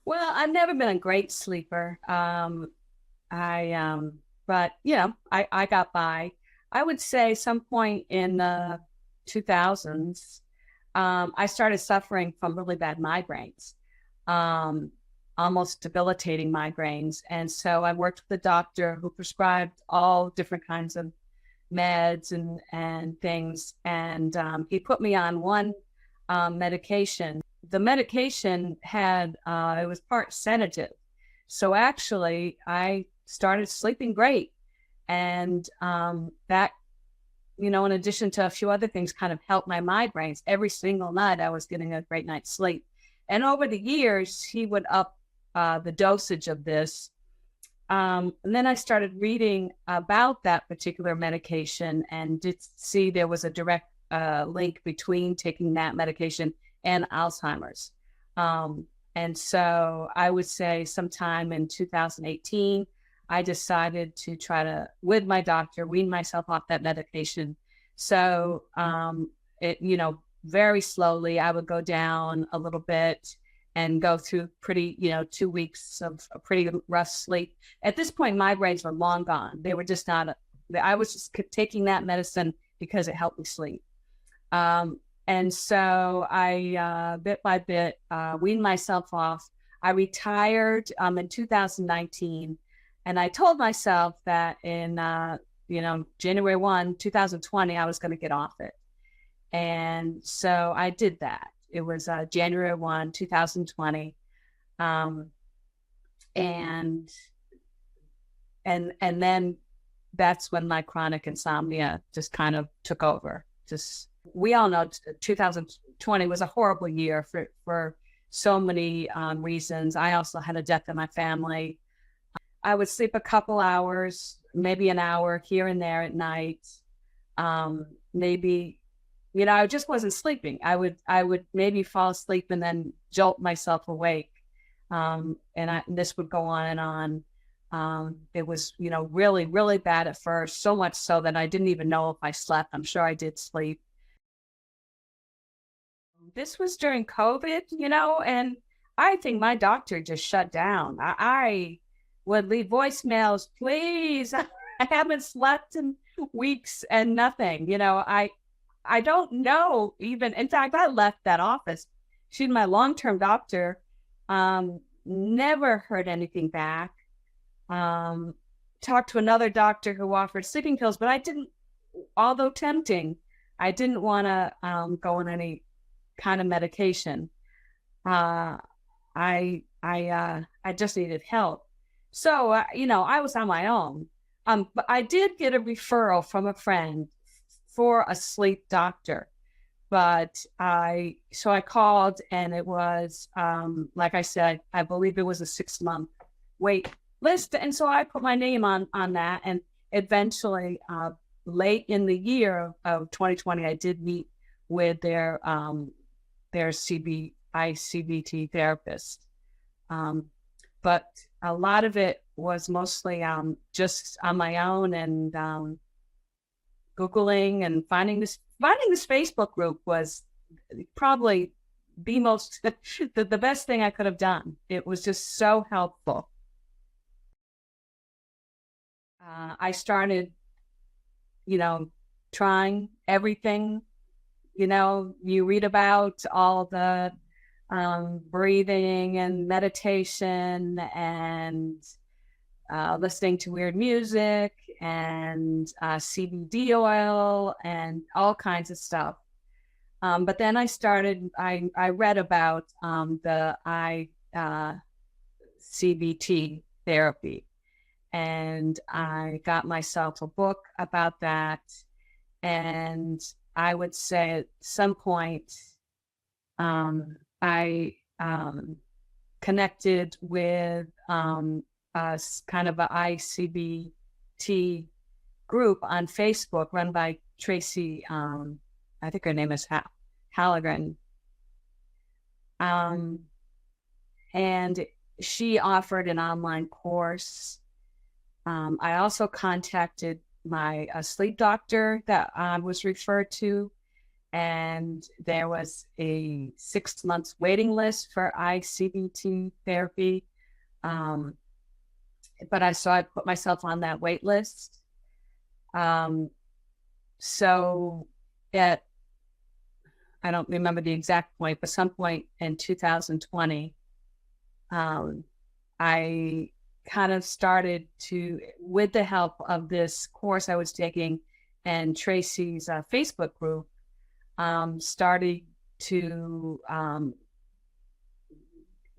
Well, I've never been a great sleeper. But I got by. I would say some point in the 2000s, I started suffering from really bad migraines, um, almost debilitating migraines. And so I worked with a doctor who prescribed all different kinds of meds and things. And he put me on one medication. The medication had it was part sedative, so actually I started sleeping great, and that in addition to a few other things, kind of helped my migraines. Every single night, I was getting a great night's sleep. And over the years, he would up the dosage of this. And then I started reading about that particular medication and did see there was a direct link between taking that medication and Alzheimer's. And so I would say sometime in 2018, I decided to try to, with my doctor, wean myself off that medication. So very slowly, I would go down a little bit and go through pretty, 2 weeks of a pretty rough sleep. At this point, migraines were long gone. They were just not, I was just taking that medicine because it helped me sleep. And so I, bit by bit, weaned myself off. I retired in 2019. And I told myself that in, January 1, 2020, I was going to get off it. And so I did that. It was January 1, 2020. And then that's when my chronic insomnia just kind of took over. We all know 2020 was a horrible year for so many reasons. I also had a death in my family. I would sleep a couple hours, maybe an hour here and there at night. Maybe, I just wasn't sleeping. I would maybe fall asleep and then jolt myself awake. This would go on and on. It was, really, really bad at first, so much so that I didn't even know if I slept. I'm sure I did sleep. This was during COVID, and I think my doctor just shut down. I would leave voicemails, please. I haven't slept in weeks and nothing. I don't know even. In fact, I left that office. She's my long-term doctor. Never heard anything back. Talked to another doctor who offered sleeping pills, but I didn't, although tempting, I didn't want to go on any kind of medication. I just needed help. So, I was on my own. But I did get a referral from a friend for a sleep doctor. But I called, and it was, like I said, I believe it was a 6-month wait list. And so I put my name on that. And eventually, late in the year of 2020, I did meet with their CBI CBT therapist. But a lot of it was mostly just on my own and Googling and finding this Facebook group was probably the most, the best thing I could have done. It was just so helpful. I started, trying everything. You read about all the breathing and meditation and listening to weird music and CBD oil and all kinds of stuff. But then I read about the CBT therapy, and I got myself a book about that. And I would say at some point, I connected with kind of a ICBT group on Facebook run by Tracy. I think her name is Halligan. And she offered an online course. I also contacted my sleep doctor that I was referred to, and there was a 6 months waiting list for CBT therapy. Um, so I put myself on that wait list. So at, I don't remember the exact point, but some point in 2020, I kind of started to, with the help of this course I was taking and Tracy's Facebook group, started to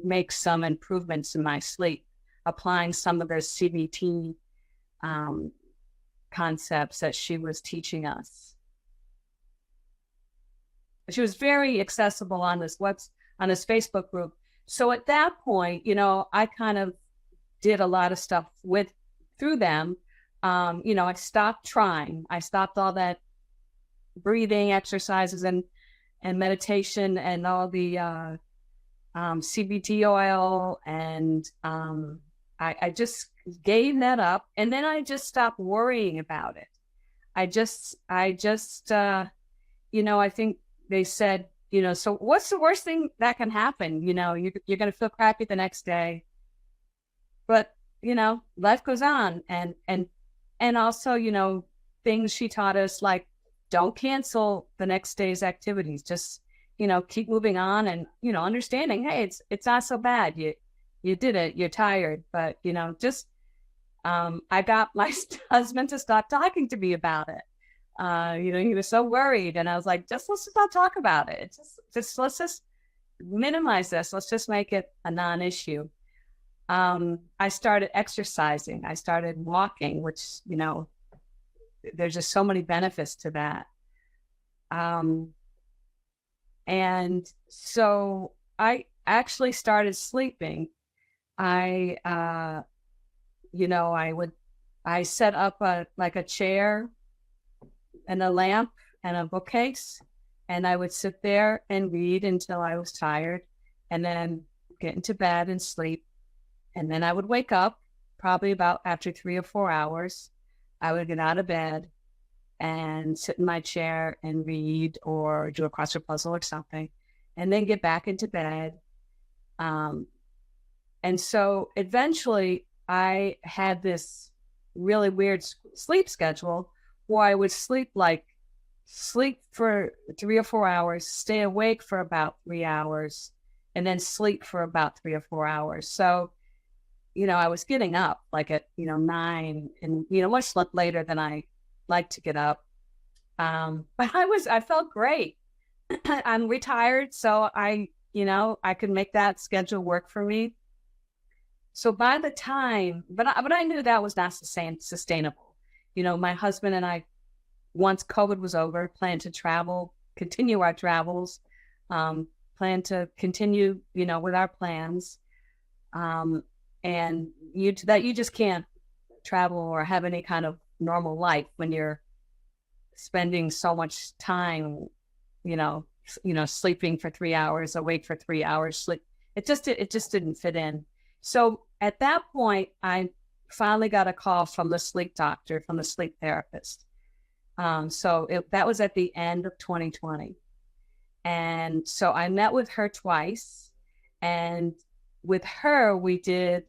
make some improvements in my sleep, applying some of the CBT concepts that she was teaching us. She was very accessible on this Facebook group. So at that point, I kind of did a lot of stuff through them. I stopped trying. I stopped all that breathing exercises and meditation and all the CBT oil. And I just gave that up. And then I just stopped worrying about it. I think they said, so what's the worst thing that can happen? You're going to feel crappy the next day, but life goes on. And also, things she taught us, like, don't cancel the next day's activities. Just, keep moving on and, understanding, hey, it's not so bad. You did it. You're tired, but, just, I got my husband to stop talking to me about it. He was so worried, and I was like, let's not talk about it. Let's just minimize this. Let's just make it a non-issue. I started exercising. I started walking, which, there's just so many benefits to that. And so I actually started sleeping. I set up a chair and a lamp and a bookcase, and I would sit there and read until I was tired, and then get into bed and sleep. And then I would wake up probably about after 3 or 4 hours. I would get out of bed and sit in my chair and read or do a crossword puzzle or something, and then get back into bed. And so eventually I had this really weird sleep schedule where I would sleep for 3 or 4 hours, stay awake for about 3 hours, and then sleep for about 3 or 4 hours. So, I was getting up like at, 9 and, much later than I like to get up. But I felt great. I'm retired, so I could make that schedule work for me. So by the time, but I knew that was not sustainable. My husband and I, once COVID was over, planned to continue our travels, plan to continue, with our plans. And you just can't travel or have any kind of normal life when you're spending so much time, sleeping for 3 hours, awake for 3 hours, sleep. It just didn't fit in. So at that point, I finally got a call from the sleep doctor, from the sleep therapist. That was at the end of 2020. And so I met with her twice, and with her, we did,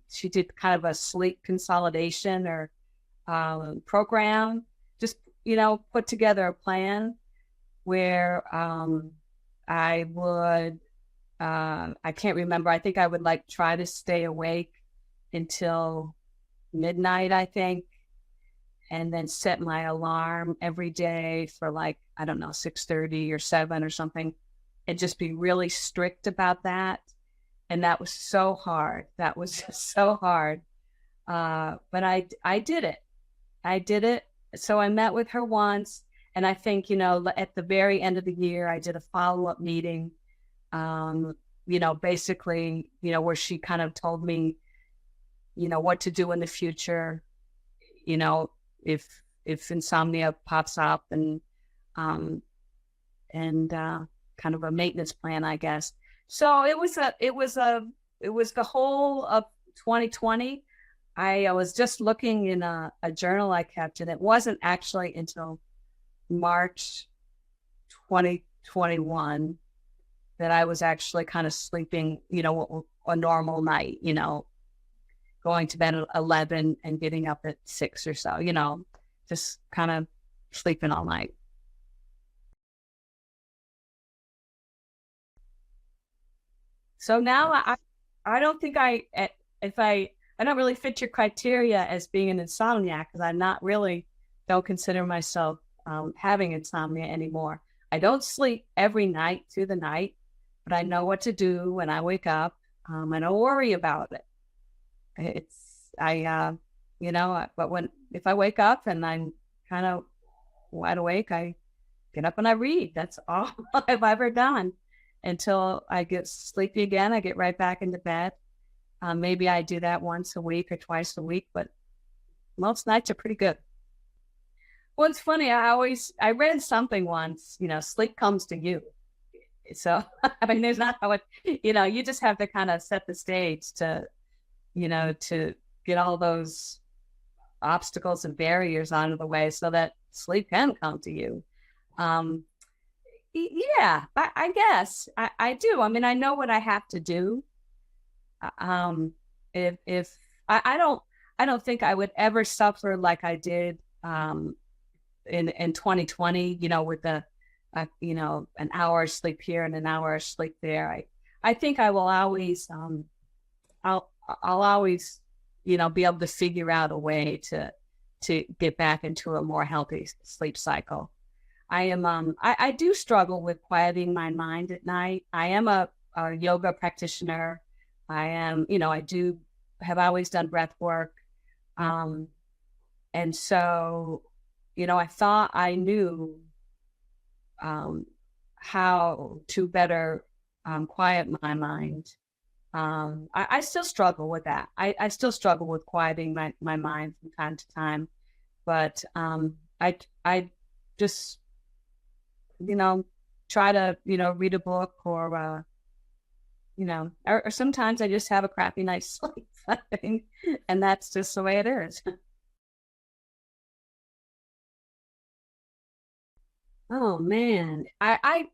she did kind of a sleep consolidation or program, just, put together a plan where I would, I can't remember, I think I would try to stay awake until midnight, I think, and then set my alarm every day for 6:30 or 7 or something, and just be really strict about that. And that was so hard. That was just so hard. But I did it. I did it. So I met with her once, and I think, at the very end of the year, I did a follow-up meeting, basically, where she kind of told me, what to do in the future, if insomnia pops up, and kind of a maintenance plan, I guess. So it was the whole of 2020. I was just looking in a journal I kept, and it wasn't actually until March 2021 that I was actually kind of sleeping, a normal night, going to bed at 11 and getting up at 6 or so, just kind of sleeping all night. So now I don't think if I don't really fit your criteria as being an insomniac because I'm not really, don't consider myself having insomnia anymore. I don't sleep every night through the night, but I know what to do when I wake up. I don't worry about it. But if I wake up and I'm kind of wide awake, I get up and I read. That's all I've ever done until I get sleepy again. I get right back into bed. Maybe I do that once a week or twice a week, but most nights are pretty good. Well, it's funny. I read something once, sleep comes to you. So, I mean, there's not how you just have to kind of set the stage to get all those obstacles and barriers out of the way so that sleep can come to you. Yeah, I guess I do. I mean, I know what I have to do. If I don't think I would ever suffer like I did in 2020, with the an hour of sleep here and an hour of sleep there. I think I will always I'll always be able to figure out a way to get back into a more healthy sleep cycle. I do struggle with quieting my mind at night. I am a yoga practitioner. I am, I do have always done breath work. And so, I thought I knew how to better quiet my mind. I still struggle with that. I still struggle with quieting my mind from time to time, but I just, try to, read a book or sometimes I just have a crappy night's sleep, and that's just the way it is. Oh man, I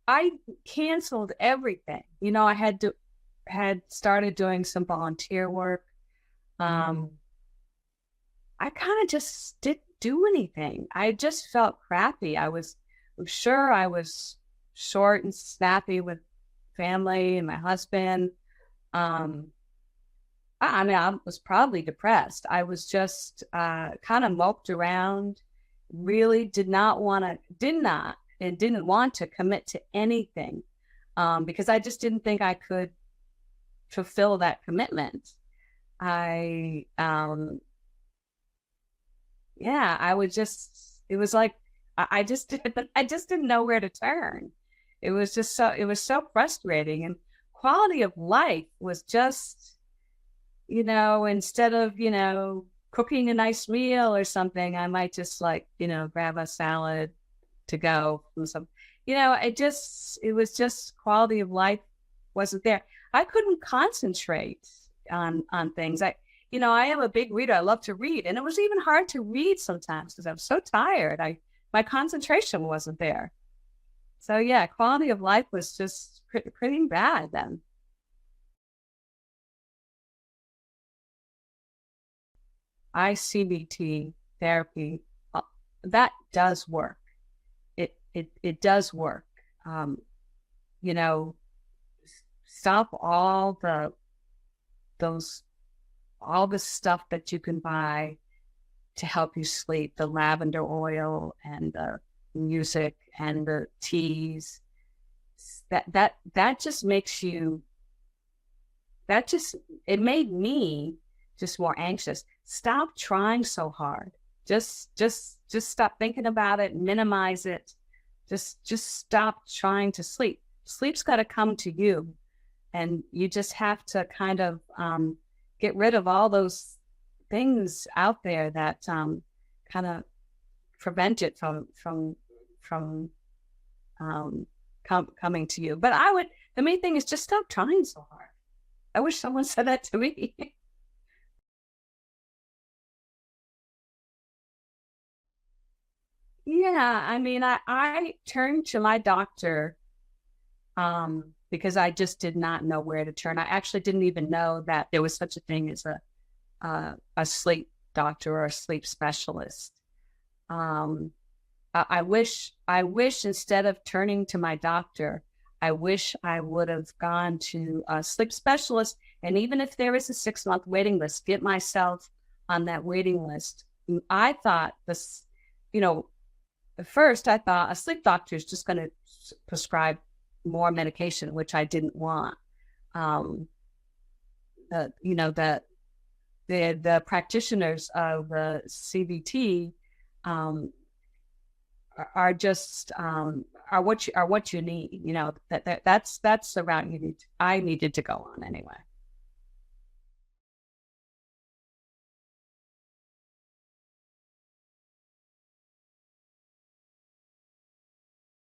canceled everything. I had started doing some volunteer work. Um, I kind of just didn't do anything. I just felt crappy. I'm sure I was short and snappy with family and my husband. Um, I mean, I was probably depressed. I was just kind of moped around. Really didn't want to commit to anything because I just didn't think I could fulfill that commitment. I yeah, I would just, it was like I just I just didn't know where to turn. It was so frustrating, and quality of life was just, instead of, cooking a nice meal or something, I might just like, grab a salad to go from some, it was just quality of life wasn't there. I couldn't concentrate on things. I am a big reader. I love to read, and it was even hard to read sometimes because I'm so tired. My concentration wasn't there. So yeah, quality of life was just pretty bad then. CBT therapy, that does work. It does work. Um, you know, stop those all the stuff that you can buy to help you sleep, the lavender oil and the music and the teas. That just makes you that just it made me just more anxious. Stop trying so hard. Just stop thinking about it, minimize it. Just stop trying to sleep. Sleep's got to come to you, and you just have to kind of get rid of all those things out there that kind of prevent it from coming to you. But the main thing is just stop trying so hard. I wish someone said that to me. Yeah, I mean, I turned to my doctor because I just did not know where to turn. I actually didn't even know that there was such a thing as a sleep doctor or a sleep specialist. Um, I wish instead of turning to my doctor, I wish I would have gone to a sleep specialist. And even if there is a 6 month waiting list, get myself on that waiting list. I thought this, you know, at first I thought a sleep doctor is just going to prescribe more medication, which I didn't want. Um, you know, the practitioners of the CBT um, are just are what you need. You know, that's the route I needed to go on anyway.